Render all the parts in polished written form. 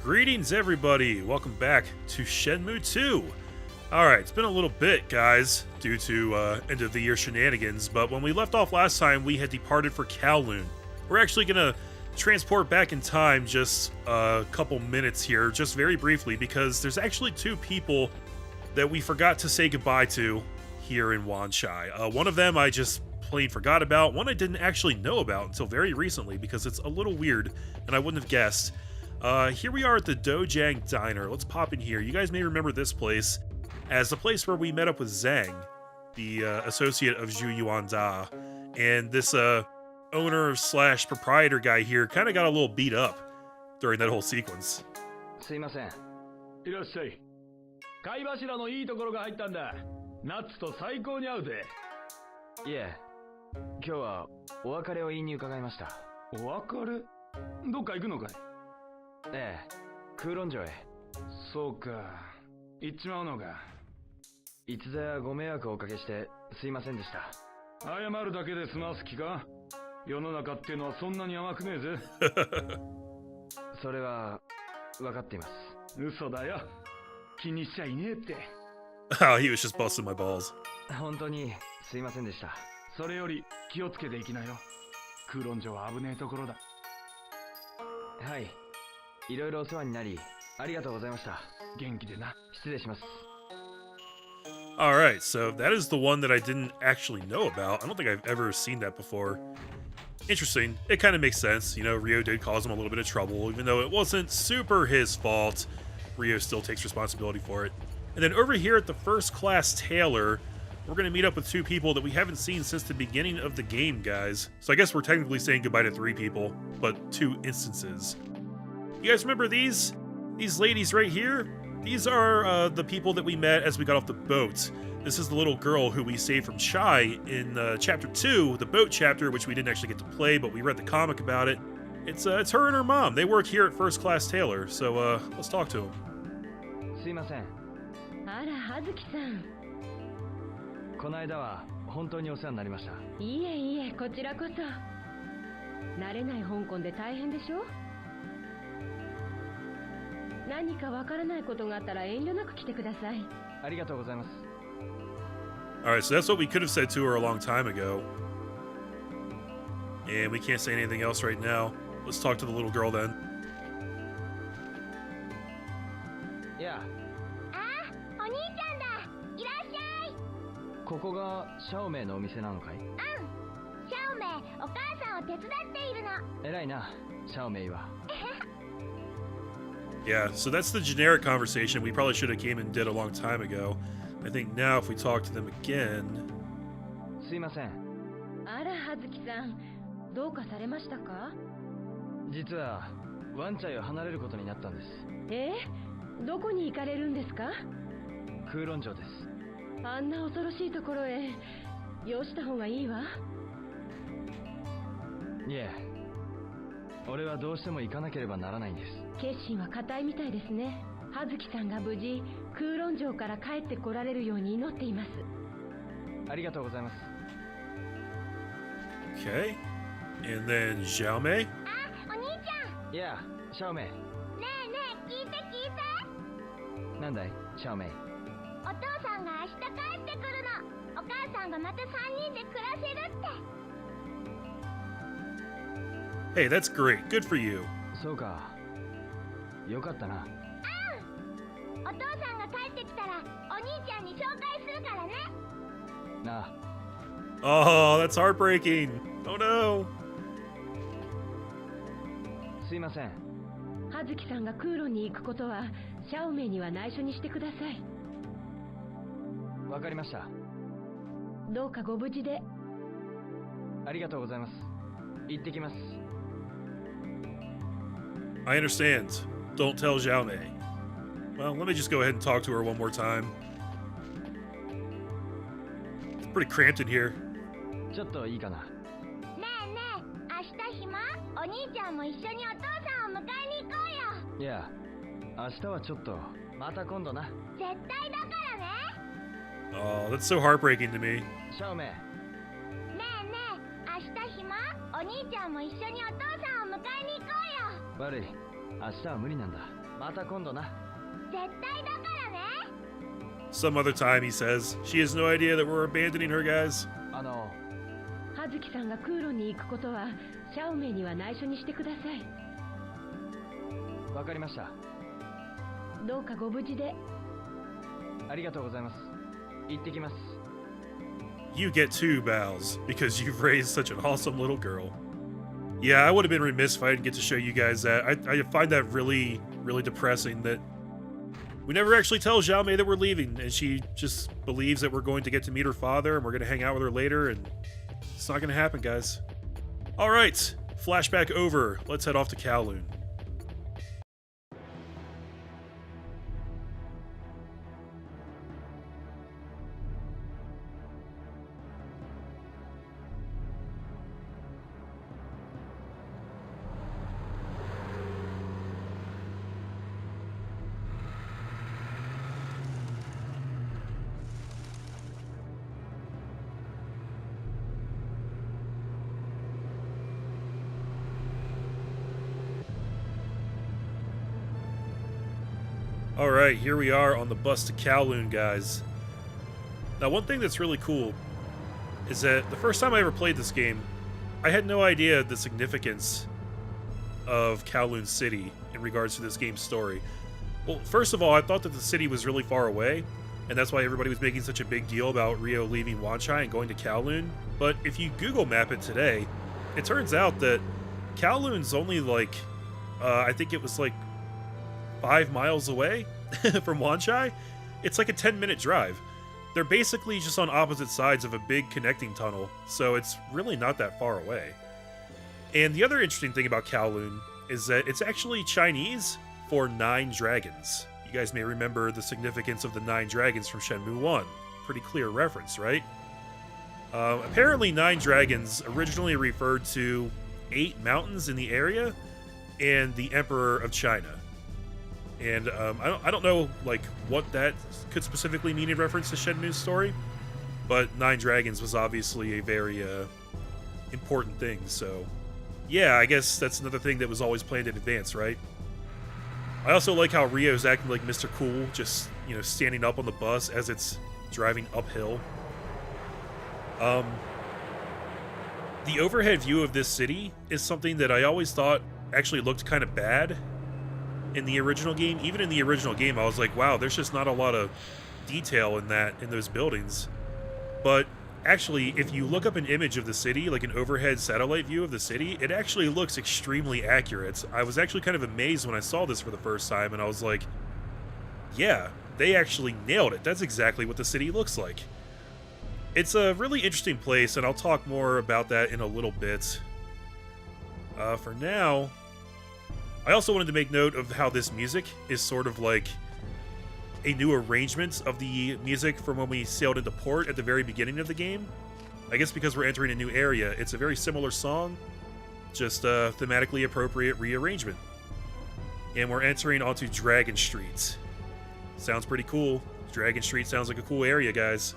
Greetings, everybody! Welcome back to Shenmue II. Alright, it's been a little bit, guys, due to end of the year shenanigans, but when we left off last time, we had departed for Kowloon. We're actually gonna transport back in time just a couple minutes here, just very briefly, because there's actually two people that we forgot to say goodbye to here in Wanshai. One of them I just plain forgot about, one I didn't actually know about until very recently, because it's a little weird, and I wouldn't have guessed. Here we are at the Dojang Diner. Let's pop in here. You guys may remember this place as the place where we met up with Zhang, the associate of Zhu Yuan Da, and this owner slash proprietor guy here kind of got a little beat up during that whole sequence. すいません。いらっしゃい。貝柱のいいところが入ったんだ。ナッツと最高に合うぜ。いえ、今日はお別れを言いに伺いました。お別れ？どっか行くのかい？ええ、空論城へ。そうか。行っちまうのか。いつぞやご迷惑をおかけしてすいませんでした。謝るだけで済ます気か？世の中ってのはそんなに甘くねえぜ。それは分かっています。嘘だよ。気にしちゃいねえって。Oh, he was just busting my balls. 本当にすいませんでした。それより気をつけていきなよ。空論城は危ねえところだ。はい。いろいろお世話になり、ありがとうございました。元気でな。失礼します。Alright, so that is the one that I didn't actually know about. I don't think I've ever seen that before. Interesting. It kind of makes sense. You know, Ryo did cause him a little bit of trouble, even though it wasn't super his fault. Ryo still takes responsibility for it. And then over here at the first class tailor, we're going to meet up with two people that we haven't seen since the beginning of the game, guys. So I guess we're technically saying goodbye to three people, but two instances. You guys remember these? These ladies right here? These are the people that we met as we got off the boat. This is the little girl who we saved from Shai in Chapter 2, the boat chapter, which we didn't actually get to play, but we read the comic about it. It's her and her mom. They work here at First Class Tailor, so let's talk to them. すいません。あら、葉月さん。この間は本当にお世話になりました。いえいえ、こちらこそ。慣れない香港で大変でしょ？何かわからないことがあったら遠慮なく来てください。ありがとうございます。Alright, so that's what we could have said to her a long time ago. And we can't say anything else right now. Let's talk to the little girl then. いや。あ、お兄ちゃんだ。いらっしゃい。ここがシャオメイのお店なのかい？うん。シャオメイ、お母さんを手伝っているの。偉いな、シャオメイは。Yeah, so that's the generic conversation we probably should have came and did a long time ago. I think now if we talk to them again... すいません。あら、葉月さん。どうかされましたか？実は、ワンチャイを離れることになったんです。どこに行かれるんですか？空論城です。あんな恐ろしいところへ、よした方がいいわ。いえ、俺はどうしても行かなければならないんです。決心は固いみたいですね。葉月さんが無事空論城から帰ってこられるように祈っています。ありがとうございます。Okay. And then Xiaomei? あ、お兄ちゃん。いや、シャオメイ。ねえねえ、聞いて聞いて。なんだい、シャオメイ。お父さんが明日帰ってくるの。お母さんがまた3人で暮らせるって。Hey, that's great. Good for you. そうか。よかったな。お父さんが帰ってきたらお兄ちゃんに紹介するからね。なあ。Oh, that's heartbreaking. Oh no. すいません。葉月さんが空論に行くことはシャオメイには内緒にしてください。わかりました。どうかご無事で。ありがとうございます。行ってきます。I understand. Don't tell Xiaomei. Well, let me just go ahead and talk to her one more time. It's pretty cramped in here. ちょっといいかな。ねえねえ、明日暇？お兄ちゃんも一緒にお父さんを迎えに行こうよ。いや、明日はちょっと。また今度な。絶対だからね。Oh, that's so heartbreaking to me. シャオメイ。ねえねえ、明日暇？お兄ちゃんも一緒にお父さんを迎えに行こうよ。悪い。明日は無理なんだ。また今度な。絶対だからね。 Some other time, he says. She has no idea that we're abandoning her, guys. 葉月さんが空路に行くことはシャオメイには内緒にしてください。わかりました。どうかご無事で。ありがとうございます。行ってきます。You get two bows because you've raised such an awesome little girl. Yeah, I would have been remiss if I didn't get to show you guys that. I find that really, really depressing that we never actually tell Xiao Mei that we're leaving, and she just believes that we're going to get to meet her father and we're going to hang out with her later, and it's not going to happen, guys. All right, flashback over. Let's head off to Kowloon. Alright, here we are on the bus to Kowloon, guys. Now, one thing that's really cool is that the first time I ever played this game, I had no idea the significance of Kowloon City in regards to this game's story. Well, first of all, I thought that the city was really far away, and that's why everybody was making such a big deal about Ryo leaving Wanchai and going to Kowloon. But if you Google map it today, it turns out that Kowloon's only like, I think it was like 5 miles away from Wanchai. It's like a 10-minute drive. They're basically just on opposite sides of a big connecting tunnel, so it's really not that far away. And the other interesting thing about Kowloon is that it's actually Chinese for 9 dragons. You guys may remember the significance of the 9 dragons from Shenmue 1. Pretty clear reference, right? Apparently 9 dragons originally referred to 8 mountains in the area and the Emperor of China. And I don't know like what that could specifically mean in reference to Shenmue's story, but 9 dragons was obviously a very important thing. So yeah, I guess that's another thing that was always planned in advance, right? I also like how Ryo's acting like Mr. Cool, just, you know, standing up on the bus as it's driving uphill. The overhead view of this city is something that I always thought actually looked kind of bad in the original game. Even in the original game, I was like, wow, there's just not a lot of detail in those buildings. But actually, if you look up an image of the city, like an overhead satellite view of the city, it actually looks extremely accurate. I was actually kind of amazed when I saw this for the first time, and I was like, yeah, they actually nailed it. That's exactly what the city looks like. It's a really interesting place, and I'll talk more about that in a little bit. For now, I also wanted to make note of how this music is sort of like a new arrangement of the music from when we sailed into port at the very beginning of the game. I guess because we're entering a new area, it's a very similar song, just a thematically appropriate rearrangement. And we're entering onto Dragon Street. Sounds pretty cool. Dragon Street sounds like a cool area, guys.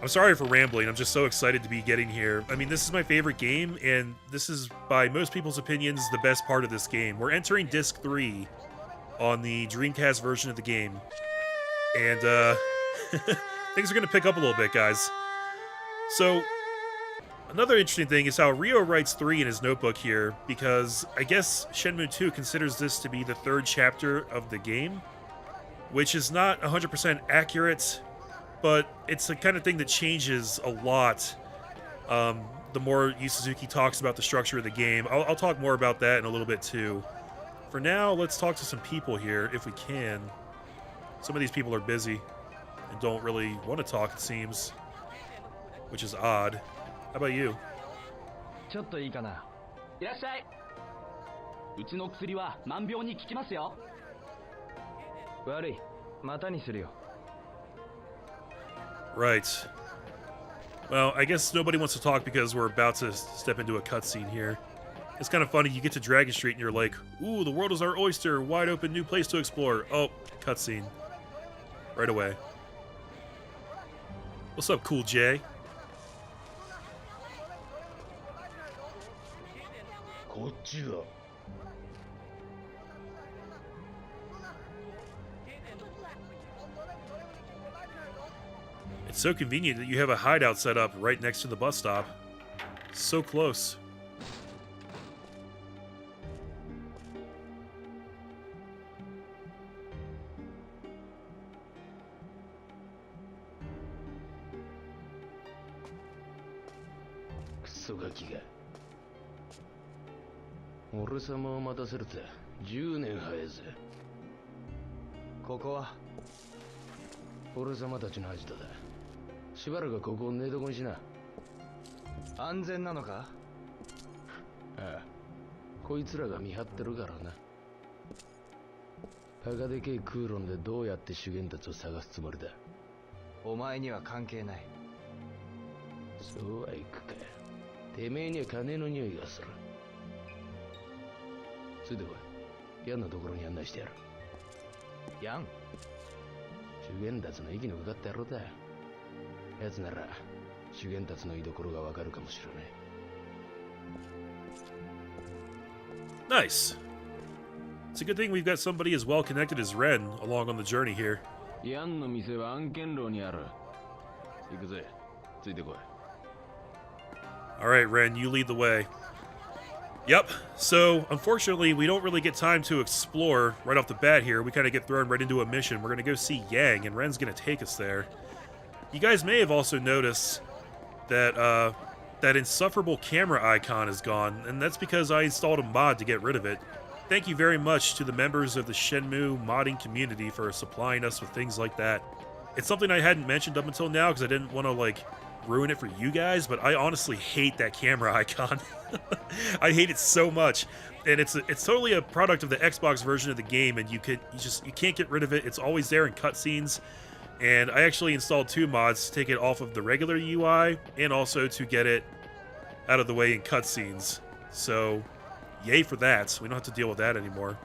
I'm sorry for rambling, I'm just so excited to be getting here. I mean, this is my favorite game, and this is, by most people's opinions, the best part of this game. We're entering Disc 3 on the Dreamcast version of the game. And, things are gonna pick up a little bit, guys. So, another interesting thing is how Ryo writes 3 in his notebook here, because I guess Shenmue II considers this to be the 3rd chapter of the game, which is not 100% accurate, but it's the kind of thing that changes a lot the more Yu Suzuki talks about the structure of the game. I'll talk more about that in a little bit too. For now, let's talk to some people here, if we can. Some of these people are busy and don't really want to talk, it seems, which is odd. How about you? ちょっといいかな。いらっしゃい。うちの薬は万病に効きますよ。悪い。またにするよ。Right. Well, I guess nobody wants to talk because we're about to step into a cutscene here. It's kind of funny, you get to Dragon Street and you're like, ooh, the world is our oyster, wide open, new place to explore. Oh, cutscene. Right away. What's up, Cool J? こっちが It's so convenient that you have a hideout set up right next to the bus stop. So close. Kusogakiga. 俺様を待たせると10年早いぜ。ここは俺様たちのアジトだ。しばらくここを寝床にしな。安全なのか？ああ、こいつらが見張ってるからな。バカでけえ空論でどうやって修験たちを探すつもりだ。お前には関係ない。そうはいくか。てめえには金の匂いがする。ついてこい。ヤンのところに案内してやる。ヤン？修験たちの息のかかった野郎だ。奴なら修験たちの居所がわかるかもしれない。 Nice. It's a good thing we've got somebody as well connected as Ren along on the journey here. ヤンの店は案件楼にある。行くぜ。ついてこい。 Alright, Ren, you lead the way. Yep, so unfortunately we don't really get time to explore right off the bat here. We kind of get thrown right into a mission. We're going to go see Yang, and Ren's going to take us there. You guys may have also noticed that that insufferable camera icon is gone, and that's because I installed a mod to get rid of it. Thank you very much to the members of the Shenmue modding community for supplying us with things like that. It's something I hadn't mentioned up until now because I didn't want to, like, ruin it for you guys, but I honestly hate that camera icon. I hate it so much, and it's totally a product of the Xbox version of the game, and you can't get rid of it. It's always there in cutscenes, and I actually installed 2 mods to take it off of the regular UI and also to get it out of the way in cutscenes. So, yay for that. We don't have to deal with that anymore.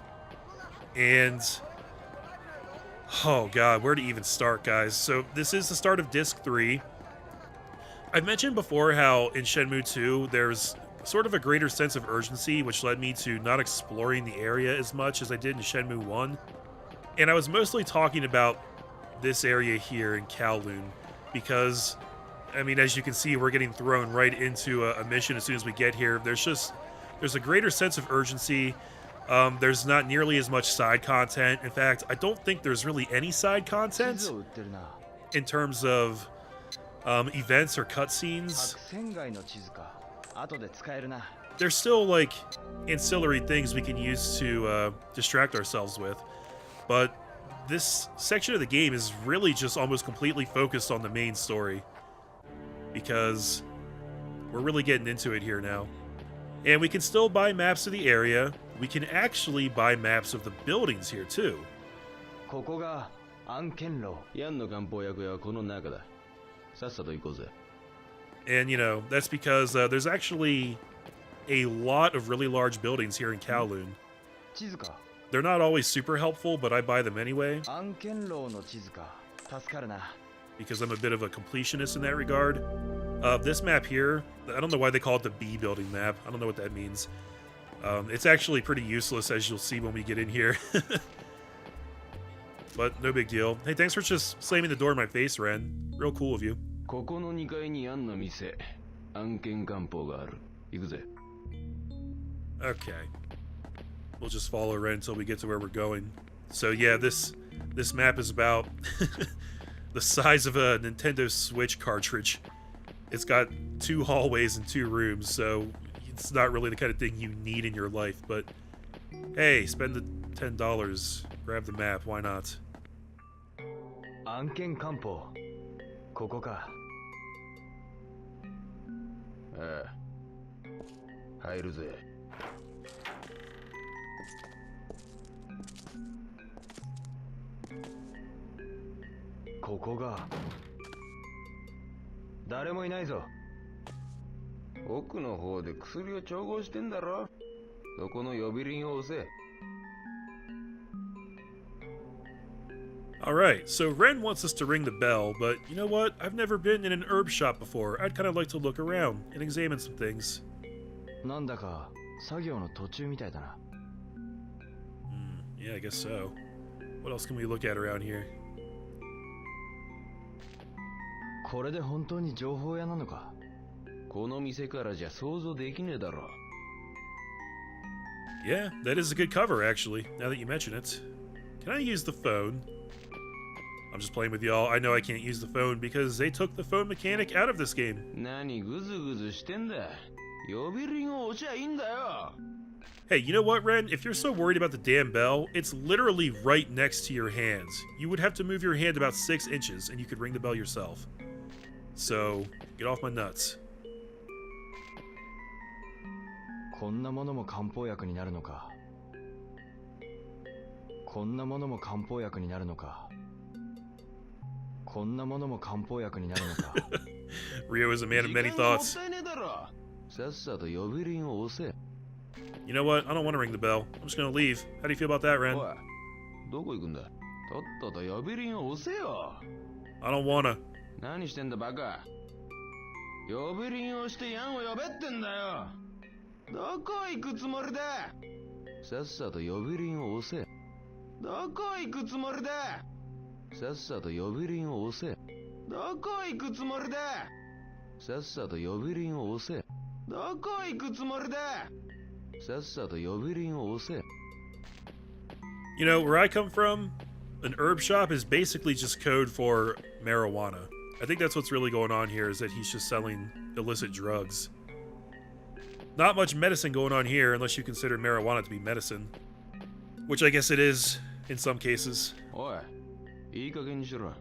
And oh god, where to even start, guys? So this is the start of Disc 3. I've mentioned before how in Shenmue 2 there's sort of a greater sense of urgency, which led me to not exploring the area as much as I did in Shenmue 1. And I was mostly talking about this area here in Kowloon, because, I mean, as you can see, we're getting thrown right into a mission as soon as we get here. There's a greater sense of urgency. There's not nearly as much side content. In fact, I don't think there's really any side content in terms of events or cutscenes. There's still, like, ancillary things we can use to distract ourselves with, but this section of the game is really just almost completely focused on the main story, because we're really getting into it here now. And we can still buy maps of the area. We can actually buy maps of the buildings here too. And, you know, that's because there's actually a lot of really large buildings here in Kowloon. They're not always super helpful, but I buy them anyway, because I'm a bit of a completionist in that regard. This map here, I don't know why they call it the B building map. I don't know what that means. It's actually pretty useless, as you'll see when we get in here. But no big deal. Hey, thanks for just slamming the door in my face, Ren. Real cool of you. Okay. We'll just follow Ren until we get to where we're going. So yeah, this map is about the size of a Nintendo Switch cartridge. It's got 2 hallways and 2 rooms, so it's not really the kind of thing you need in your life, but hey, spend the $10, grab the map, why not? 案件官報ここか。ああ、入るぜ。ここが。誰もいないぞ。奥の方で薬を調合してんだろ。そこの呼び鈴を押せ。Alright, so Ren wants us to ring the bell, but you know what? I've never been in an herb shop before. I'd kind of like to look around and examine some things. なんだか作業の途中みたいだな。Yeah, I guess so. What else can we look at around here? これで本当に情報屋なのか。この店からじゃ想像できねえだろ。Yeah, that is a good cover, actually, now that you mention it. Can I use the phone? I'm just playing with y'all. I know I can't use the phone because they took the phone mechanic out of this game. 何ぐずぐずしてんだ。呼び鈴を押しゃいいんだよ。Hey, you know what, Ren? If you're so worried about the damn bell, it's literally right next to your hands. You would have to move your hand about 6 inches and you could ring the bell yourself. So, get off my nuts. こんなものも漢方薬になるのか。こんなものも漢方薬になるのか。こんなものも漢方薬になるのか。Ryo is a man of many thoughts. 時間がもったいねえだろ。さっさと呼び鈴を押せ。You know what? I don't want to ring the bell. I'm just gonna leave. How do you feel about that, Ren? おい、どこ行くんだ。とっとと呼び鈴を押せよ。I don't wanna. 何してんだバカ。呼び鈴をしてヤンを呼べってんだよ。どこ行くつもりだ。さっさと呼び鈴を押せ。どこ行くつもりだ。さっさと呼び鈴を押せ。どこ行くつもりだ。さっさと呼び鈴を押せ。どこ行くつもりだ。さっさと呼び鈴を押せ。You know, where I come from, an herb shop is basically just code for marijuana. I think that's what's really going on here, is that he's just selling illicit drugs. Not much medicine going on here, unless you consider marijuana to be medicine. Which I guess it is, in some cases. おい、いい加減にしろ。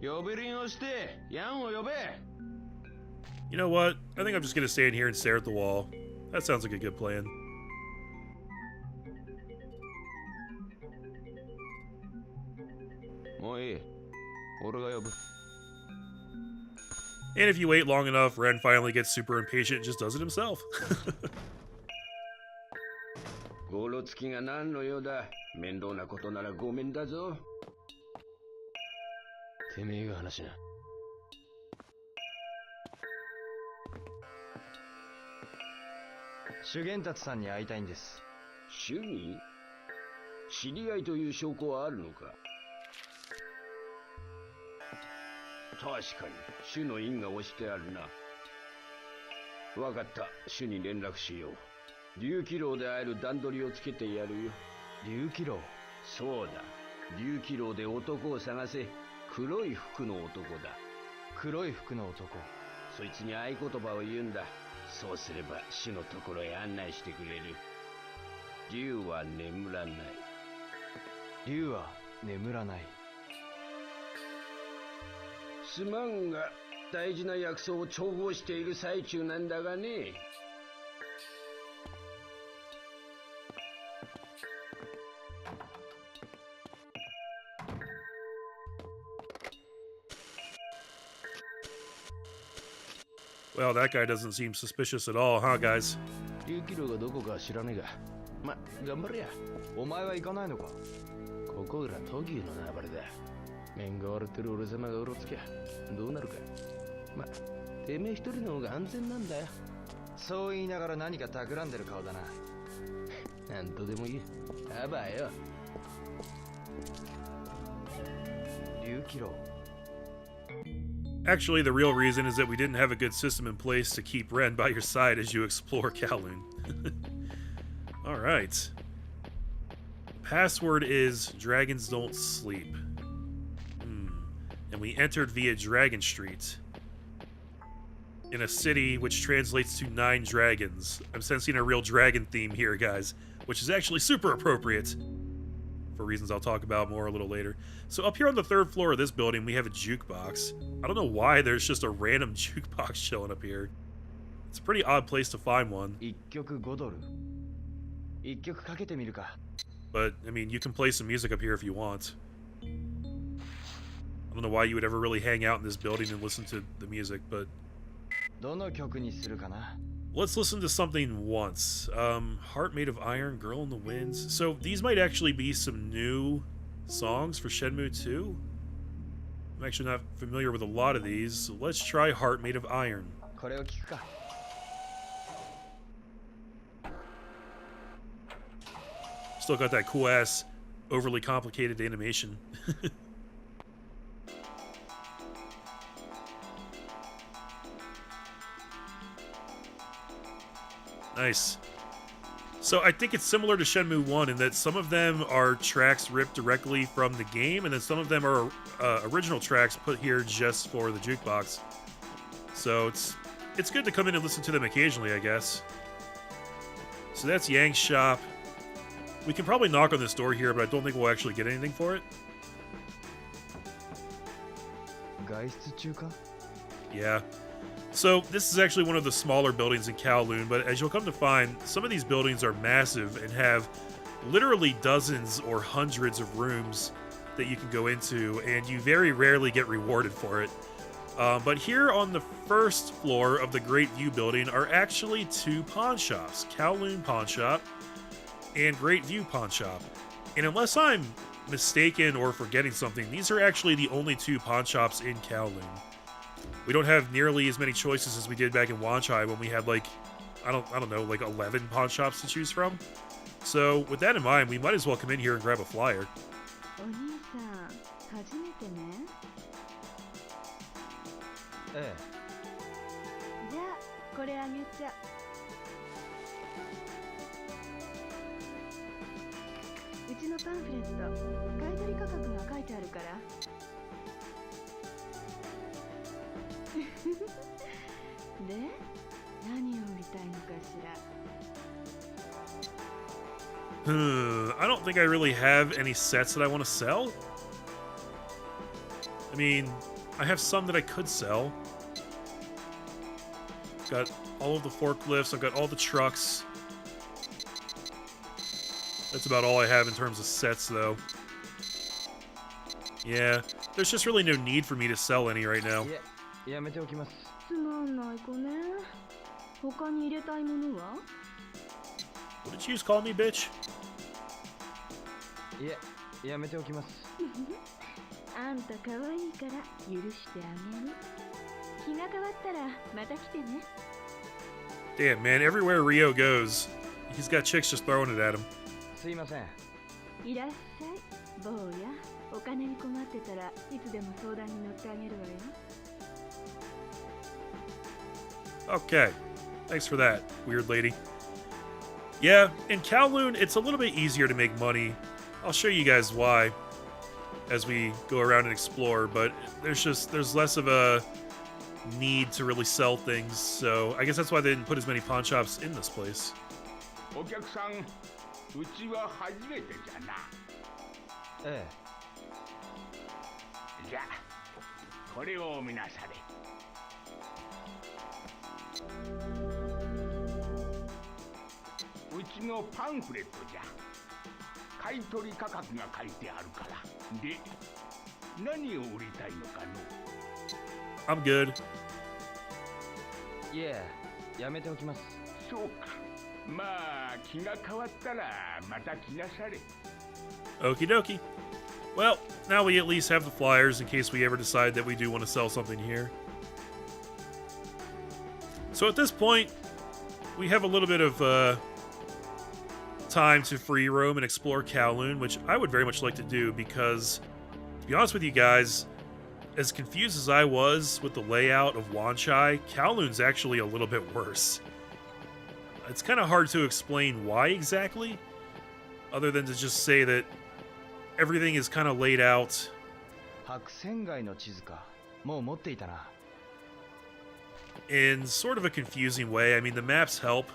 呼び鈴をして、ヤンを呼べ。You know what? I think I'm just gonna stand here and stare at the wall. That sounds like a good plan. もういい。俺が呼ぶ。And if you wait long enough, Ren finally gets super impatient and just does it himself. ゴロつきが何の用だ。面倒なことならごめんだぞ。てめえが話な。修験達さんに会いたいんです。主に知り合いという証拠はあるのか。確かに主の印が押してあるな。わかった、主に連絡しよう。竜気楼で会える段取りをつけてやるよ。竜気楼。そうだ、竜気楼で男を探せ。黒い服の男だ。黒い服の男。そいつに合言葉を言うんだ。そうすれば主のところへ案内してくれる。竜は眠らない。竜は眠らない。すまんが大事な約束を調合している最中なんだがね。Well, that guy doesn't seem suspicious at all, huh, guys? 竜気楼がどこか知らねえが、ま、頑張れや。お前は行かないのか。ここらトギーの縄張りだ。面が割れてる俺様がうろつきゃどうなるか。ま、てめえ一人の方が安全なんだよ。そう言いながら何か企んでる顔だな。なんとでも言う。あばよ。竜気楼。 Actually, the real reason is that we didn't have a good system in place to keep Ren by your side as you explore Kowloon. Alright. Password is dragons don't sleep. And we entered via Dragon Street. In a city which translates to 9 dragons. I'm sensing a real dragon theme here, guys. Which is actually super appropriate. For reasons I'll talk about more a little later. So up here on the 3rd floor of this building, we have a jukebox. I don't know why there's just a random jukebox showing up here. It's a pretty odd place to find one. 1曲5ドル。1曲かけてみるか。 But, I mean, you can play some music up here if you want. I don't know why you would ever really hang out in this building and listen to the music, but... どの曲にするかな。 Let's listen to something once. Heart Made of Iron, Girl in the Winds. So these might actually be some new songs for Shenmue II. I'm actually not familiar with a lot of these. So let's try Heart Made of Iron. これを聞くか。 Still got that cool ass overly complicated animation. Nice. So I think it's similar to Shenmue 1 in that some of them are tracks ripped directly from the game, and then some of them are original tracks put here just for the jukebox. So it's good to come in and listen to them occasionally, I guess. So that's Yang's shop. We can probably knock on this door here, but I don't think we'll actually get anything for it. Yeah. So this is actually one of the smaller buildings in Kowloon, but as you'll come to find, some of these buildings are massive and have literally dozens or hundreds of rooms that you can go into, and you very rarely get rewarded for it. But here on the first floor of the Great View building are actually two pawn shops, Kowloon Pawn Shop and Great View Pawn Shop. And unless I'm mistaken or forgetting something, these are actually the only two pawn shops in Kowloon. We don't have nearly as many choices as we did back in Wanchai when we had like, I don't know, like 11 pawn shops to choose from. So with that in mind, we might as well come in here and grab a flyer. I don't think I really have any sets that I want to sell. I mean, I have some that I could sell. Got all of the forklifts, I've got all the trucks. That's about all I have in terms of sets, though. Yeah, there's just really no need for me to sell any right now. What did you just call me, bitch? Damn, man, everywhere Ryo goes, he's got chicks just throwing it at him. Okay, thanks for that, weird lady. Yeah, in Kowloon, it's a little bit easier to make money. I'll show you guys why as we go around and explore, but there's less of a need to really sell things, so I guess that's why they didn't put as many pawn shops in this place. I'm good. Okie dokie. Well, now we at least have the flyers in case we ever decide that we do want to sell something here. So at this point, we have a little bit of time to free roam and explore Kowloon, which I would very much like to do because, to be honest with you guys, as confused as I was with the layout of Wanchai, Kowloon's actually a little bit worse. It's kind of hard to explain why exactly, other than to just say that everything is kind of laid out in sort of a confusing way. I mean, the maps help,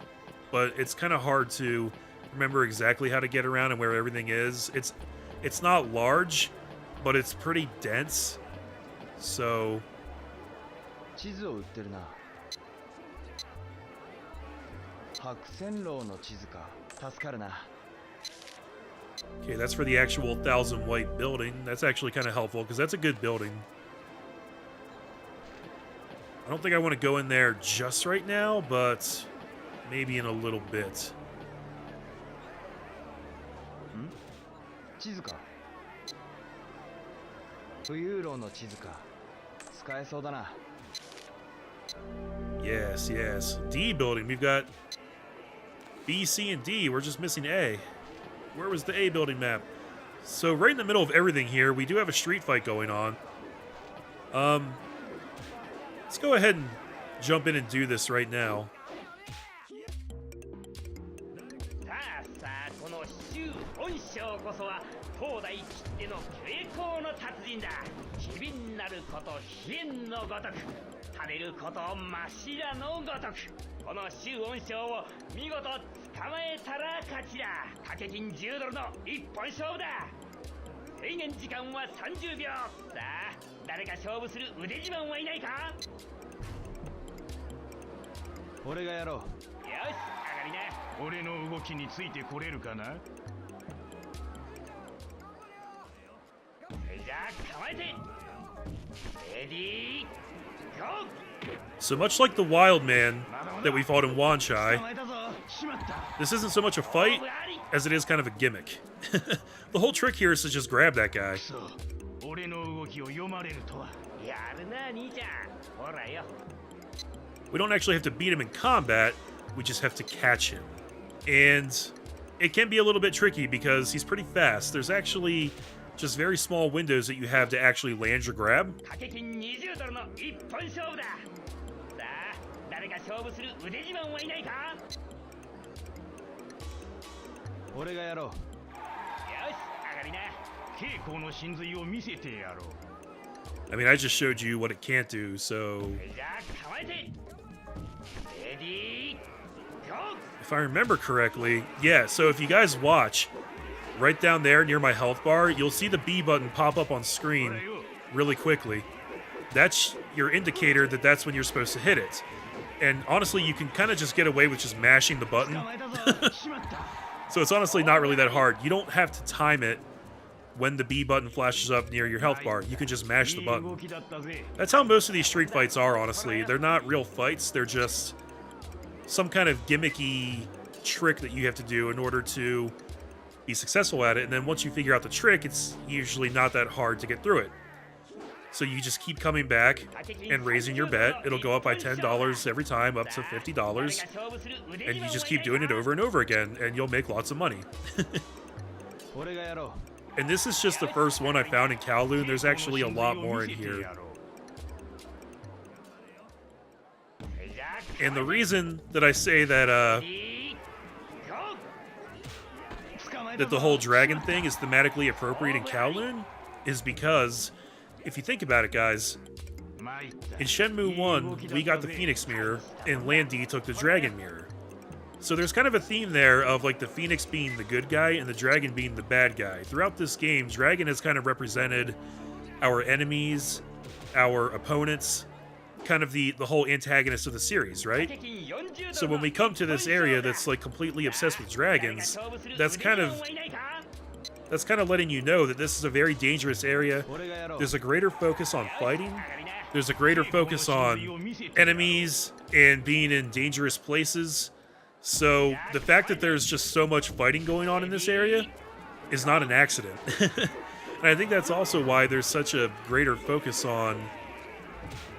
but it's kind of hard to remember exactly how to get around and where everything is. It's not large, but it's pretty dense. So okay, that's for the actual 1,000 white building. That's actually kind of helpful because that's a good building. I don't think I want to go in there just right now, but maybe in a little bit. Yes, yes. D building. We've got B, C, and D. We're just missing A. Where was the A building map? So right in the middle of everything here, we do have a street fight going on. Let's go ahead and jump in and do this right now. さあさあこの周恩賞こそは東大きっての傾向の達人だ。機敏なること飛燕のごとく跳ねること真白のごとくこの周恩賞を見事捕まえたら勝ちだ。掛け金10ドルの一本勝負だ。制限時間は30秒。さあ誰か勝負する腕自慢はいないか。俺がやろう。よし上がりな。俺の動きについてこれるかな。じゃあ構えてレディーゴー。 So much like the Wild Man that we fought in Wanchai, this isn't so much a fight as it is kind of a gimmick. The whole trick here is to just grab that guy. 俺の動きを読まれるとは。やるな兄ちゃん。ほらよ。 We don't actually have to beat him in combat, we just have to catch him. And it can be a little bit tricky because he's pretty fast. There's actually just very small windows that you have to actually land your grab. 掛け金20ドルの一本勝負だ。さあ誰か勝負する腕自慢はいないか。俺がやろう。よし上がりな。稽古の真髄を見せてやろう。 I mean, I just showed you what it can't do, so... じゃあ構えてレディーゴー。 If I remember correctly, yeah, so if you guys watch, right down there near my health bar, you'll see the B button pop up on screen really quickly. That's your indicator that that's when you're supposed to hit it. And honestly, you can kind of just get away with just mashing the button. So it's honestly not really that hard. You don't have to time it when the B button flashes up near your health bar. You can just mash the button. That's how most of these street fights are, honestly. They're not real fights. They're just some kind of gimmicky trick that you have to do in order to be successful at it. And then once you figure out the trick, it's usually not that hard to get through it. So you just keep coming back and raising your bet. It'll go up by $10 every time, up to $50. And you just keep doing it over and over again, and you'll make lots of money. And this is just the first one I found in Kowloon. There's actually a lot more in here. And the reason that I say that that the whole dragon thing is thematically appropriate in Kowloon is because, if you think about it, guys, in Shenmue 1, we got the Phoenix Mirror, and Lan Di took the Dragon Mirror. So there's kind of a theme there of like the Phoenix being the good guy and the Dragon being the bad guy. Throughout this game, Dragon has kind of represented our enemies, our opponents, kind of the whole antagonist of the series, right? So when we come to this area that's like completely obsessed with dragons, that's kind of letting you know that this is a very dangerous area. There's a greater focus on fighting. There's a greater focus on enemies and being in dangerous places. So the fact that there's just so much fighting going on in this area is not an accident. And I think that's also why there's such a greater focus on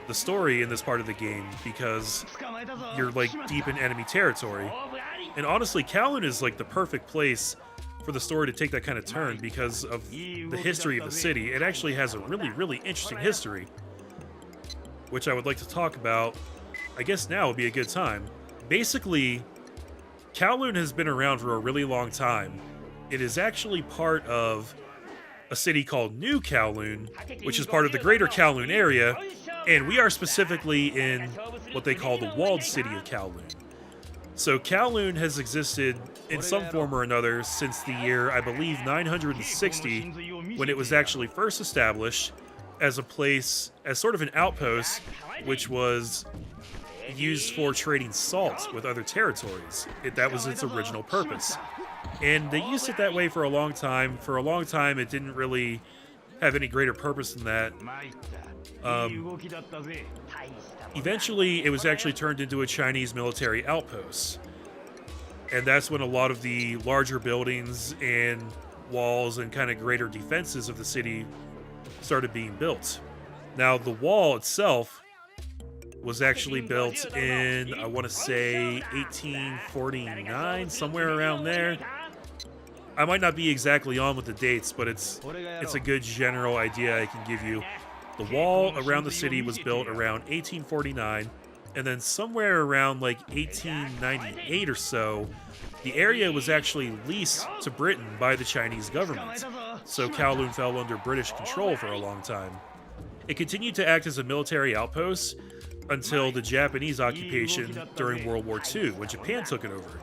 the story in this part of the game, because you're like deep in enemy territory. And honestly, Kowloon is like the perfect place for the story to take that kind of turn because of the history of the city. It actually has a really, really interesting history, which I would like to talk about. I guess now would be a good time. Basically, Kowloon has been around for a really long time. It is actually part of a city called New Kowloon, which is part of the greater Kowloon area, and we are specifically in what they call the walled city of Kowloon. So Kowloon has existed in some form or another since the year, I believe, 960, when it was actually first established as a place, as sort of an outpost, which was used for trading salt with other territories. That was its original purpose. And they used it that way for a long time. For a long time, it didn't really have any greater purpose than that. Eventually, it was actually turned into a Chinese military outpost. And that's when a lot of the larger buildings and walls and kind of greater defenses of the city started being built. Now, the wall itself was actually built in, I want to say, 1849, somewhere around there. I might not be exactly on with the dates, but it's a good general idea I can give you. The wall around the city was built around 1849, and then somewhere around like 1898 or so, the area was actually leased to Britain by the Chinese government, so Kowloon fell under British control for a long time. It continued to act as a military outpost until the Japanese occupation during World War II, when Japan took it over.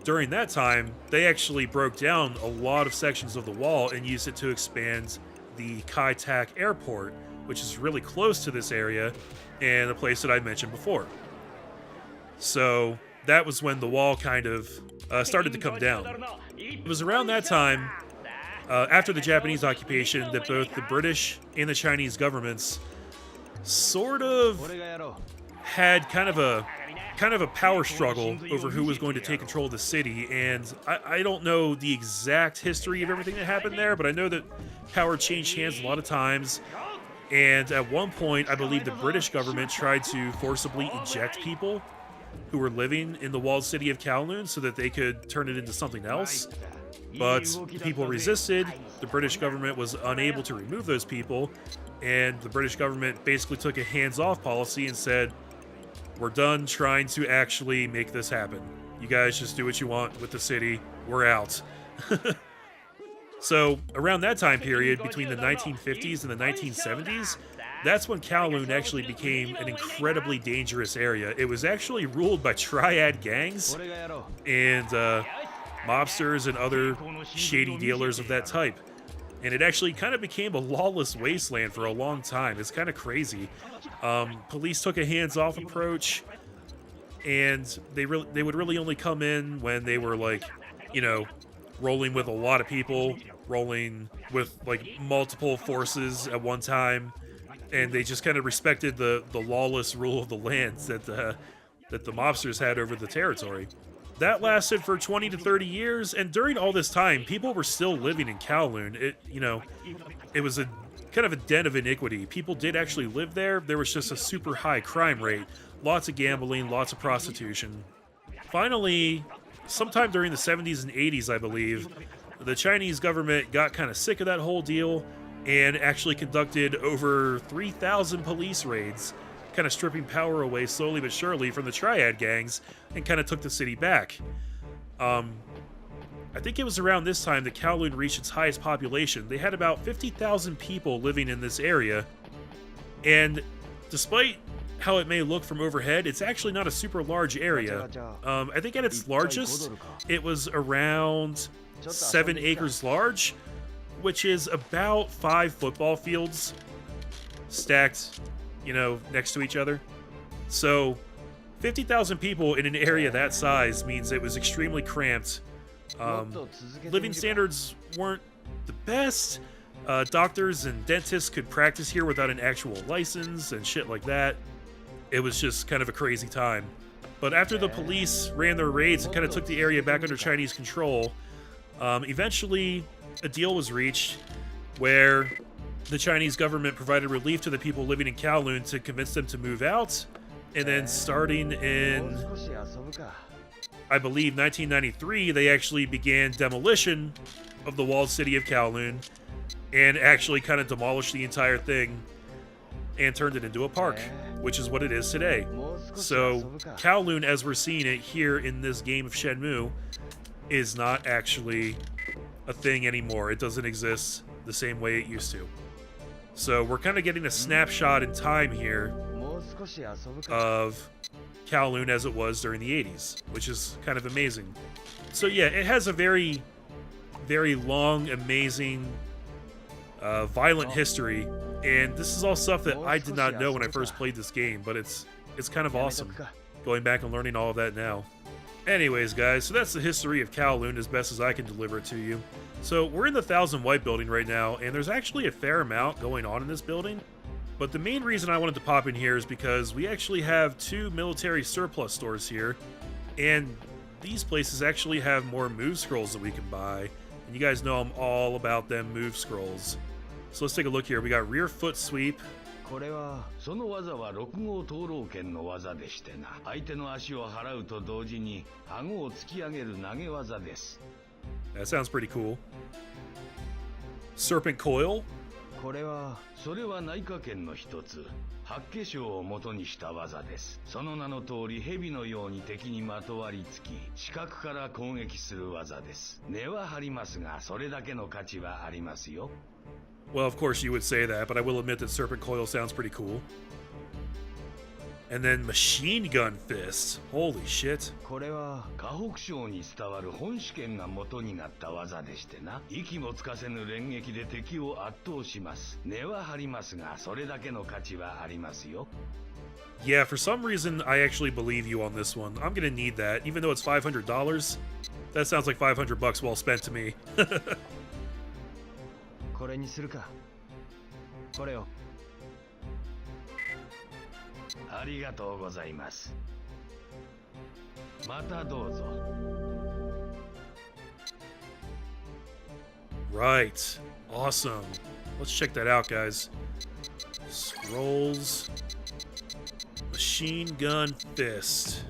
During that time, they actually broke down a lot of sections of the wall and used it to expand the Kai Tak Airport, which is really close to this area and the place that I mentioned before. So that was when the wall kind of started to come down. It was around that time, after the Japanese occupation, that both the British and the Chinese governments sort of had kind of a power struggle over who was going to take control of the city, and I don't know the exact history of everything that happened there, but I know that power changed hands a lot of times, and at one point, I believe the British government tried to forcibly eject people who were living in the walled city of Kowloon so that they could turn it into something else, but people resisted. The British government was unable to remove those people, and the British government basically took a hands-off policy and said, we're done trying to actually make this happen. You guys just do what you want with the city. We're out. So around that time period, between the 1950s and the 1970s, that's when Kowloon actually became an incredibly dangerous area. It was actually ruled by triad gangs and mobsters and other shady dealers of that type. And it actually kind of became a lawless wasteland for a long time. It's kind of crazy. Police took a hands-off approach, and they would really only come in when they were like, you know, rolling with a lot of people, rolling with like multiple forces at one time, and they just kind of respected the lawless rule of the lands that the mobsters had over the territory. That lasted for 20 to 30 years, and during all this time, people were still living in Kowloon. It was a kind of a den of iniquity. People did actually live there. There was just a super high crime rate. Lots of gambling, lots of prostitution. Finally, sometime during the 70s and 80s, I believe, the Chinese government got kind of sick of that whole deal and actually conducted over 3,000 police raids, kind of stripping power away slowly but surely from the triad gangs, and kind of took the city back. I think it was around this time that Kowloon reached its highest population. They had about 50,000 people living in this area, and despite how it may look from overhead, it's actually not a super large area. I think at its largest, it was around 7 acres large, which is about 5 football fields stacked, you know, next to each other. So 50,000 people in an area that size means it was extremely cramped. Living standards weren't the best. Doctors and dentists could practice here without an actual license and shit like that. It was just kind of a crazy time. But after the police ran their raids and kind of took the area back under Chinese control, eventually a deal was reached where the Chinese government provided relief to the people living in Kowloon to convince them to move out. And then starting in, I believe, 1993, they actually began demolition of the walled city of Kowloon and actually kind of demolished the entire thing and turned it into a park, which is what it is today. So Kowloon, as we're seeing it here in this game of Shenmue, is not actually a thing anymore. It doesn't exist the same way it used to. So we're kind of getting a snapshot in time here of Kowloon as it was during the 80s, which is kind of amazing. So yeah, it has a very, very long, amazing, violent history, and this is all stuff that I did not know when I first played this game, but it's kind of awesome going back and learning all of that now. Anyways, guys, so that's the history of Kowloon as best as I can deliver it to you. So we're in the 1000 White building right now, and there's actually a fair amount going on in this building. But the main reason I wanted to pop in here is because we actually have 2 military surplus stores here, and these places actually have more move scrolls that we can buy. And you guys know I'm all about them move scrolls. So let's take a look here. We got rear foot sweep. これはその技は6号灯籠剣の技でしてな、相手の足を払うと同時に顎を突き上げる投げ技です。That sounds pretty cool. Serpent Coil? これはそれは内科拳の一つ。八卦掌を元にした技です。その名の通り蛇のように敵にまとわりつき、視覚から攻撃する技です。根は張りますが、それだけの価値はありますよ。Well, of course you would say that, but I will admit that Serpent Coil sounds pretty cool. And then Machine Gun Fist. Holy shit. これは河北省に伝わる本試験が元になった技でしてな。息もつかせぬ連撃で敵を圧倒します。根は張りますが、それだけの価値はありますよ。Yeah, for some reason, I actually believe you on this one. I'm gonna need that, even though it's $500. That sounds like $500 well spent to me. これにするか。これを。ありがとうございます。またどうぞ。Right. Awesome. Let's check that out, guys. Scrolls. Machine Gun Fist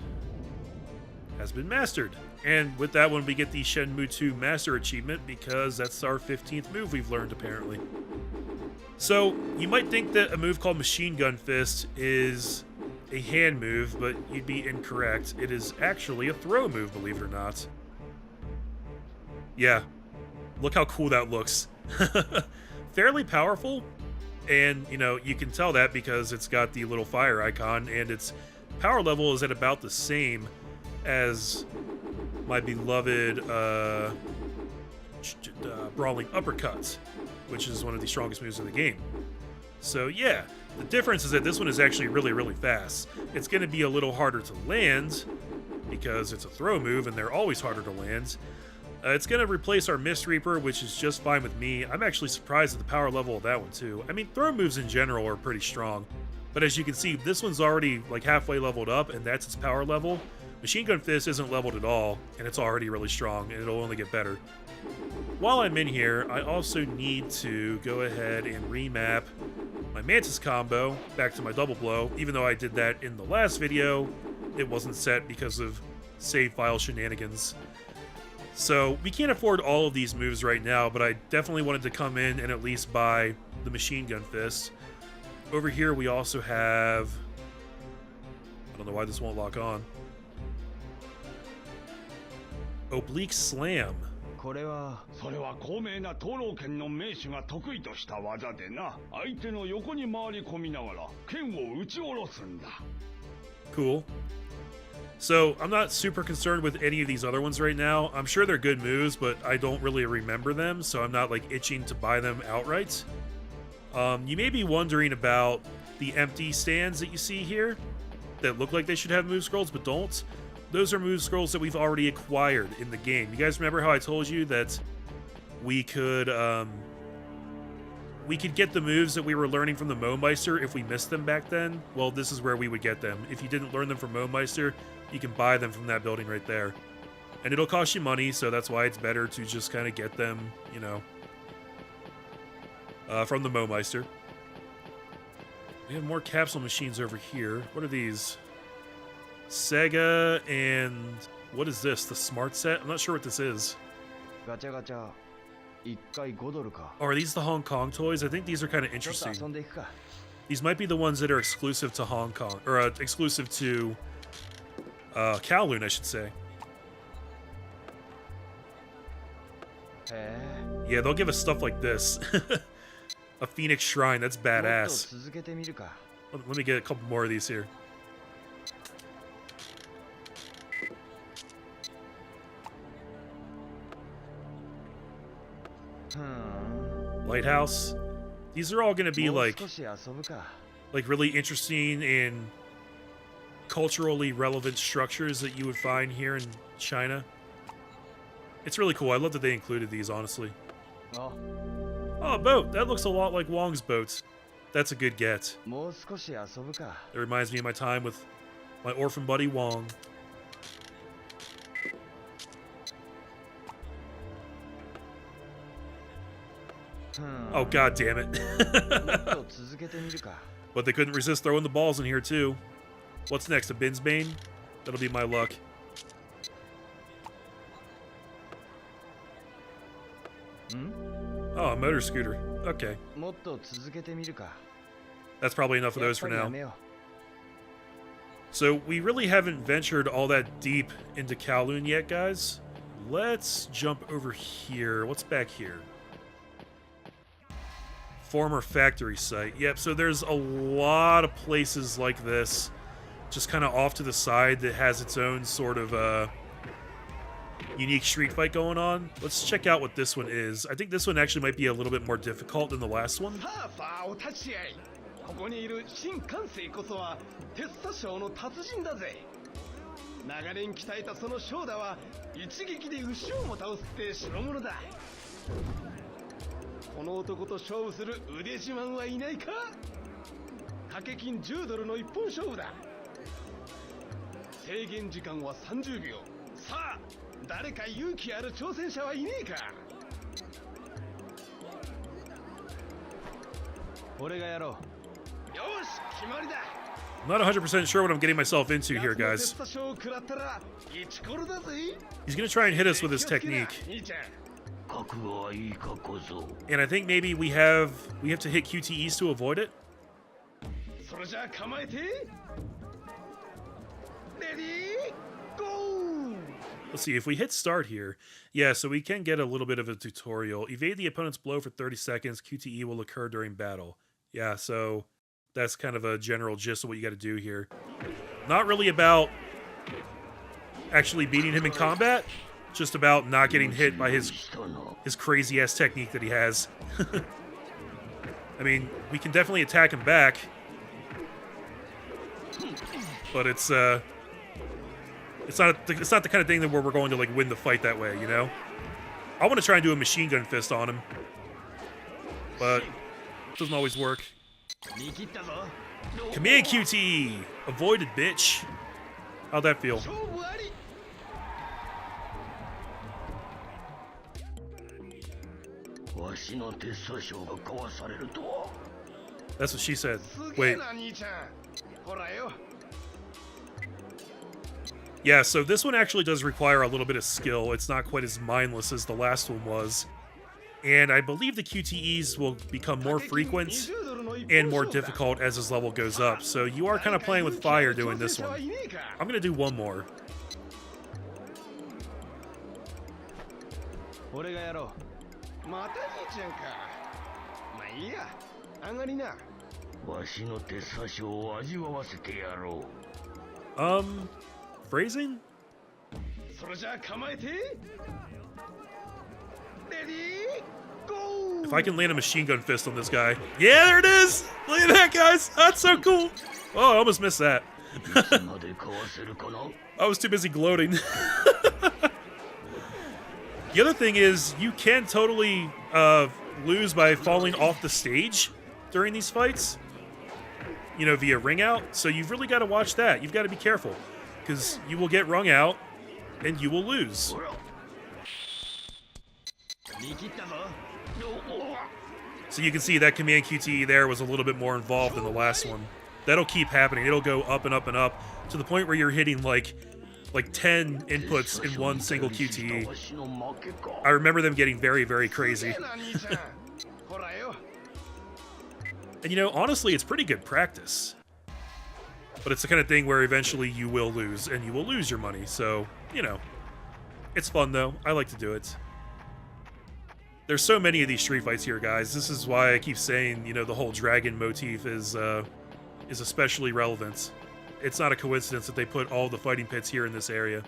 has been mastered. And with that one, we get the Shenmue II Master Achievement because that's our 15th move we've learned, apparently. So, you might think that a move called Machine Gun Fist is a hand move, but you'd be incorrect. It is actually a throw move, believe it or not. Yeah. Look how cool that looks. Fairly powerful, and, you know, you can tell that because it's got the little fire icon, and its power level is at about the same as my beloved Brawling Uppercut, which is one of the strongest moves in the game. So, yeah, the difference is that this one is actually really, really fast. It's going to be a little harder to land because it's a throw move, and they're always harder to land. It's going to replace our Mist Reaper, which is just fine with me. I'm actually surprised at the power level of that one, too. I mean, throw moves in general are pretty strong, but as you can see, this one's already like halfway leveled up, and that's its power level. Machine Gun Fist isn't leveled at all, and it's already really strong, and it'll only get better. While I'm in here, I also need to go ahead and remap my Mantis combo back to my double blow. Even though I did that in the last video, it wasn't set because of save file shenanigans. So we can't afford all of these moves right now, but I definitely wanted to come in and at least buy the Machine Gun Fist. Over here we also have... I don't know why this won't lock on. Oblique Slam. これはそれは高名な灯籠剣の名手が得意とした技でな。相手の横に回り込みながら剣を打ち下ろすんだ。 Cool. So, I'm not super concerned with any of these other ones right now. I'm sure they're good moves, but I don't really remember them, so I'm not, like, itching to buy them outright. You may be wondering about the empty stands that you see here that look like they should have move scrolls, but don't. Those are move scrolls that we've already acquired in the game. You guys remember how I told you that we could get the moves that we were learning from the Momeister if we missed them back then? Well, this is where we would get them. If you didn't learn them from Momeister, you can buy them from that building right there. And it'll cost you money, so that's why it's better to just kind of get them, you know, from the Momeister. We have more capsule machines over here. What are these? Sega and... what is this? The Smart Set? I'm not sure what this is. ガチャガチャ1回5ドルか。 Oh, are these the Hong Kong toys? I think these are kind of ちょっと interesting. 遊んでいくか。 These might be the ones that are exclusive to Hong Kong, or exclusive to Kowloon, I should say. へえ。 Yeah, they'll give us stuff like this. A Phoenix Shrine, that's もっと badass. 続けてみるか。 Let me get a couple more of these here. Lighthouse. These are all going to be もう like 少し遊ぶか。 really interesting and culturally relevant structures that you would find here in China. It's really cool. I love that they included these, honestly. あ、 Oh, a boat. That looks a lot like Wong's boat. That's a good get. もう少し遊ぶか。 That reminds me of my time with my orphan buddy Wong. Oh, god damn it. もっと続けてみるか。 But they couldn't resist throwing the balls in here, too. What's next? A Binsbane? That'll be my luck. Oh, a motor scooter. Okay. もっと続けてみるか。 That's probably enough of those for やっぱ now. りやめよ So we really haven't ventured all that deep into Kowloon yet, guys. Let's jump over here. What's back here? Former factory site. Yep, so there's a lot of places like this, just kind of off to the side, that has its own sort of unique street fight going on. Let's check out what this one is. I think this one actually might be a little bit more difficult than the last one. さあさあお立ち会い。ここにいる新幹生こそは鉄佐賞の達人だぜ。長年鍛えたその将打は一撃で牛をも倒すって代物だ。この男と勝負する腕自慢はいないか。掛け金10ドルの一本勝負だ。制限時間は30秒。さあ誰か勇気ある挑戦者はいねえか。俺がやろう。 よし決まりだ。 I'm not 100% sure what I'm getting myself into here, guys. 鉄佐賞を食らったら1コロだぜ。 He's going to try and hit us with his technique. 兄ちゃん。 覚悟はいいか小僧。 And I think maybe we have to hit QTEs to avoid it. それじゃあ構えて。レディーゴー。 Let's see, if we hit start here, yeah, so we can get a little bit of a tutorial. Evade the opponent's blow for 30 seconds. QTE will occur during battle. Yeah, so that's kind of a general gist of what you got to do here. Not really about actually beating him in combat, just about not getting hit by his crazy-ass technique that he has. I mean, we can definitely attack him back, but it's not the kind of thing that where we're going to like win the fight that way, you know? I want to try and do a machine gun fist on him, but it doesn't always work. 見切ったぞ。 Command QT! Avoided, bitch. How'd that feel? 勝負あり。わしの鉄佐賞が壊されるとは。 That's what she said. すげえ Wait. な兄ちゃん。ほらよ。 Yeah, so this one actually does require a little bit of skill. It's not quite as mindless as the last one was. And I believe the QTEs will become more frequent and more difficult as this level goes up. So you are kind of playing with fire doing this one. I'm going to do one more. 俺がやろう。また兄ちゃんか。まあいいや。上がりな。わしの鉄佐賞を味わわせてやろう。Phrasing? それじゃあ構えて。レディーゴー。 If I can land a machine gun fist on this guy. Yeah, there it is! Look at that, guys! That's so cool! Oh, I almost missed that. いつまでかわせるかな。 I was too busy gloating. The other thing is, you can totally lose by falling off the stage during these fights. You know, via ring out. So you've really got to watch that. You've got to be careful. Because you will get wrung out, and you will lose. 見切ったぞ。 So you can see that command QTE there was a little bit more involved than the last one. That'll keep happening. It'll go up and up and up to the point where you're hitting like 10 inputs in one single QTE. I remember them getting very, very crazy. すげえな兄ちゃん。ほらよ。 And you know, honestly, it's pretty good practice. But it's the kind of thing where eventually you will lose, and you will lose your money. So, you know, it's fun though. I like to do it. There's so many of these street fights here, guys. This is why I keep saying, you know, the whole dragon motif is especially relevant. It's not a coincidence that they put all the fighting pits here in this area.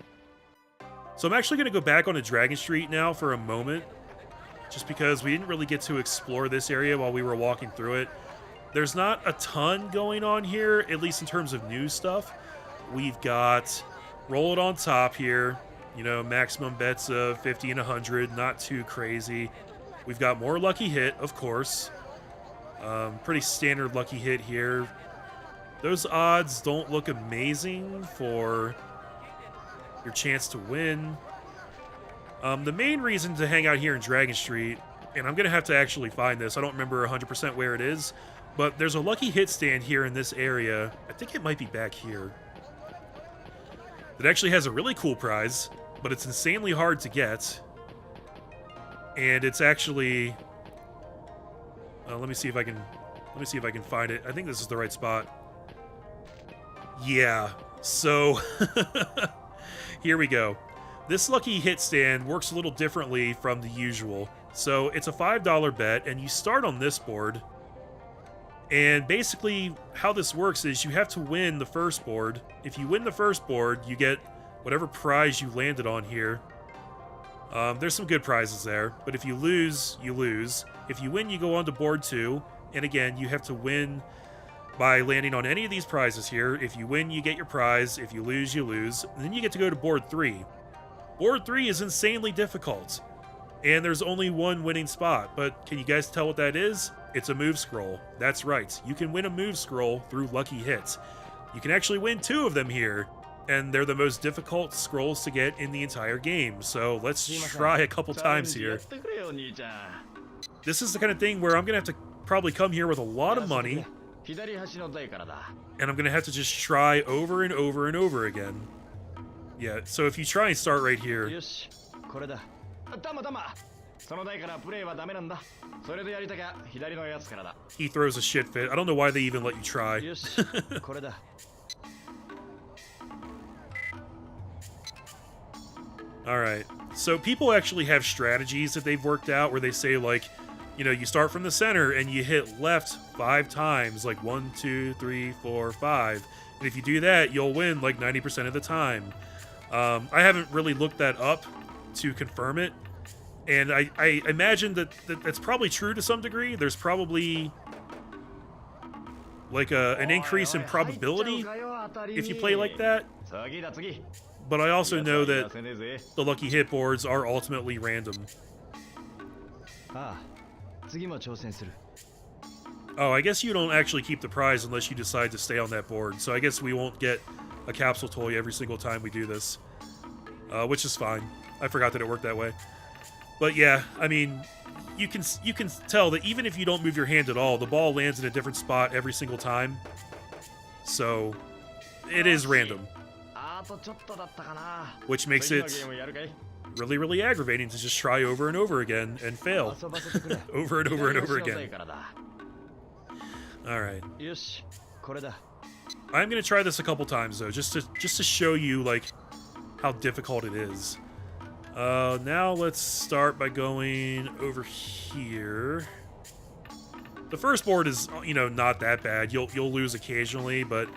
So I'm actually going to go back onto Dragon Street now for a moment, just because we didn't really get to explore this area while we were walking through it. There's not a ton going on here, at least in terms of new stuff. We've got Roll It on top here. You know, maximum bets of 50 and 100, not too crazy. We've got more Lucky Hit, of course. Pretty standard Lucky Hit here. Those odds don't look amazing for your chance to win. The main reason to hang out here in Dragon Street, and I'm going to have to actually find this. I don't remember 100% where it is, but there's a Lucky Hit stand here in this area. I think it might be back here. It actually has a really cool prize, but it's insanely hard to get. And it's actually... let me see if I can find it. I think this is the right spot. Yeah. So here we go. This lucky hit stand works a little differently from the usual. So it's a $5 bet, and you start on this board. And basically, how this works is you have to win the first board. If you win the first board, you get whatever prize you landed on here. There's some good prizes there, but if you lose, you lose. If you win, you go on to board 2, and again, you have to win by landing on any of these prizes here. If you win, you get your prize. If you lose, you lose. And then you get to go to board 3. Board 3 is insanely difficult, and there's only one winning spot, but can you guys tell what that is? It's a move scroll. That's right, you can win a move scroll through lucky hits. You can actually win 2 of them here, and they're the most difficult scrolls to get in the entire game, so let's try a couple times here. This is the kind of thing where I'm going to have to probably come here with a lot of money, and I'm going to have to just try over and over and over again. Yeah, so if you try and start right here... He throws a shit fit. I don't know why they even let you try. Alright, so people actually have strategies that they've worked out where they say, like, you know, you start from the center and you hit left 5 times, like 1, 2, 3, 4, 5. And if you do that, you'll win like 90% of the time. I haven't really looked that up to confirm it. And I imagine that that's probably true to some degree. There's probably like an increase in probability if you play like that. But I also know that the lucky hit boards are ultimately random. Oh, I guess you don't actually keep the prize unless you decide to stay on that board. So I guess we won't get a capsule toy every single time we do this. Which is fine. I forgot that it worked that way. But yeah, I mean, you can tell that even if you don't move your hand at all, the ball lands in a different spot every single time. So it is random. Which makes it really, really aggravating to just try over and over again and fail. Over and over and over again. Alright. I'm going to try this a couple times, though, just to show you, like, how difficult it is. Now let's start by going over here. The first board is, you know, not that bad. You'll lose occasionally, but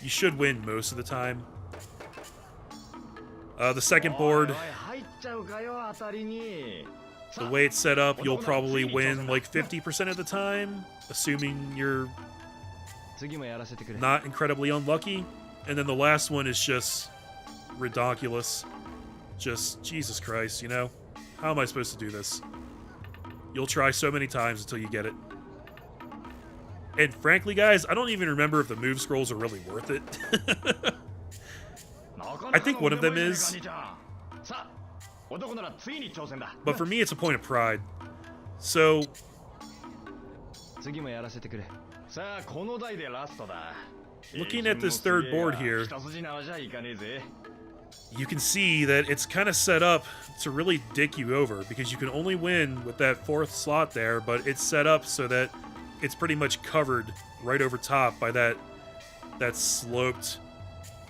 you should win most of the time. The second board, the way it's set up, you'll probably win like 50% of the time, assuming you're not incredibly unlucky. And then the last one is just ridiculous. Just, Jesus Christ, you know? How am I supposed to do this? You'll try so many times until you get it. And frankly, guys, I don't even remember if the move scrolls are really worth it. I think one of them is. But for me, it's a point of pride. So... looking at this third board here, you can see that it's kind of set up to really dick you over, because you can only win with that 4th slot there, but it's set up so that it's pretty much covered right over top by that sloped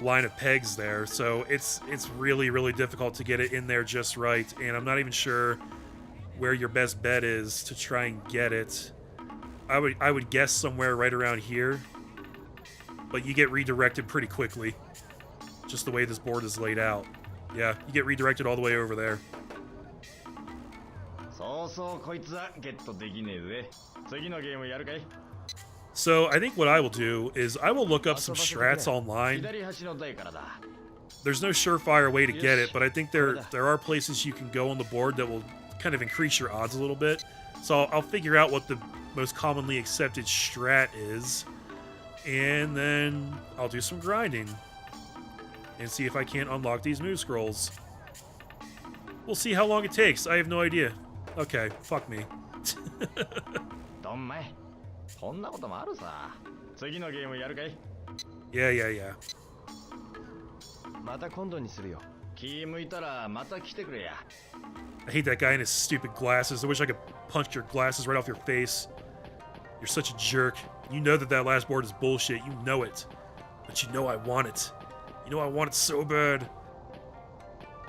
line of pegs there. So it's really, really difficult to get it in there just right, and I'm not even sure where your best bet is to try and get it. I would guess somewhere right around here, but you get redirected pretty quickly. Just the way this board is laid out. Yeah, you get redirected all the way over there. So I think what I will do is I will look up some strats online. There's no surefire way to get it, but I think there are places you can go on the board that will kind of increase your odds a little bit. So I'll figure out what the most commonly accepted strat is, and then I'll do some grinding and see if I can't unlock these move scrolls. We'll see how long it takes. I have no idea. Okay, fuck me. Yeah. I hate that guy and his stupid glasses. I wish I could punch your glasses right off your face. You're such a jerk. You know that last board is bullshit. You know it. But you know I want it. You know I want it so bad.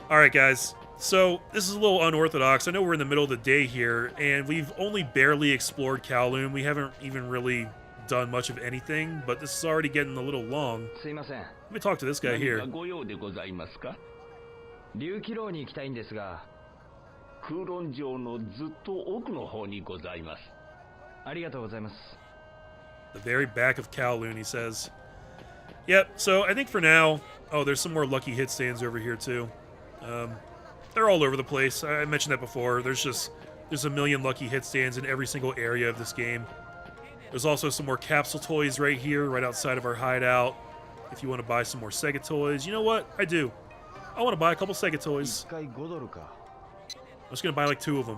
Alright, guys. So, this is a little unorthodox. I know we're in the middle of the day here, and we've only barely explored Kowloon. We haven't even really done much of anything, but this is already getting a little long. すいません。 Let me talk to this guy 何 here. かご用でございますか？竜気楼に行きたいんですが。空論城のずっと奥の方にございます。ありがとうございます。 The very back of Kowloon, he says. Yep, so I think for now... Oh, there's some more lucky hit stands over here, too. They're all over the place. I mentioned that before. There's a million lucky hit stands in every single area of this game. There's also some more capsule toys right here, right outside of our hideout. If you want to buy some more Sega toys. You know what? I do. I want to buy a couple Sega toys. 1回5ドルか。 I'm just going to buy like 2 of them.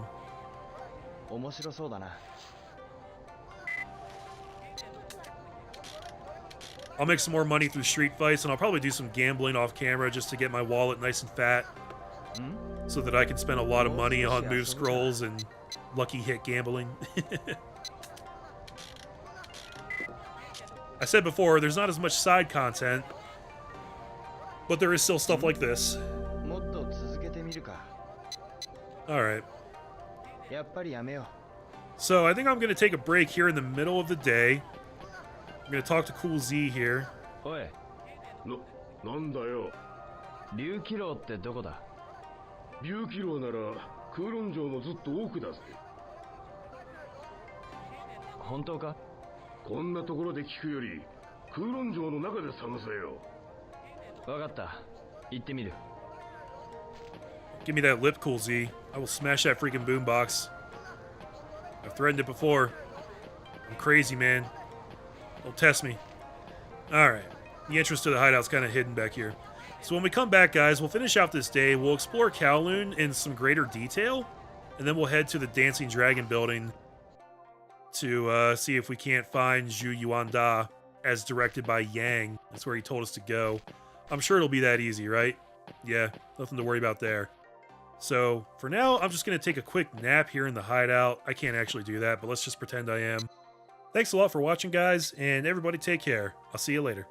面白そうだな。 I'll make some more money through street fights, and I'll probably do some gambling off camera just to get my wallet nice and fat. So that I can spend a lot of money on move scrolls and lucky hit gambling. I said before, there's not as much side content, but there is still stuff like this. もっと続けてみるか。 Alright. やっぱりやめよ So I think I'm going to take a break here in the middle of the day. I'm going to talk to Cool Z here. う。おい、なんだよ。竜気楼ってどこだ？竜気楼なら空論城のずっと奥だぜ。本当か？こんなところで聞くより空論城の中で探せよ。わかった。行ってみる。 Give me that lip, Cool Z. I will smash that freaking boombox. I've threatened it before. I'm crazy, man. Don't test me. Alright. The entrance to the hideout's kind of hidden back here. So when we come back, guys, we'll finish out this day. We'll explore Kowloon in some greater detail. And then we'll head to the Dancing Dragon building to see if we can't find Zhu Yuan Da as directed by Yang. That's where he told us to go. I'm sure it'll be that easy, right? Yeah, nothing to worry about there. So, for now, I'm just going to take a quick nap here in the hideout. I can't actually do that, but let's just pretend I am. Thanks a lot for watching, guys, and everybody take care. I'll see you later.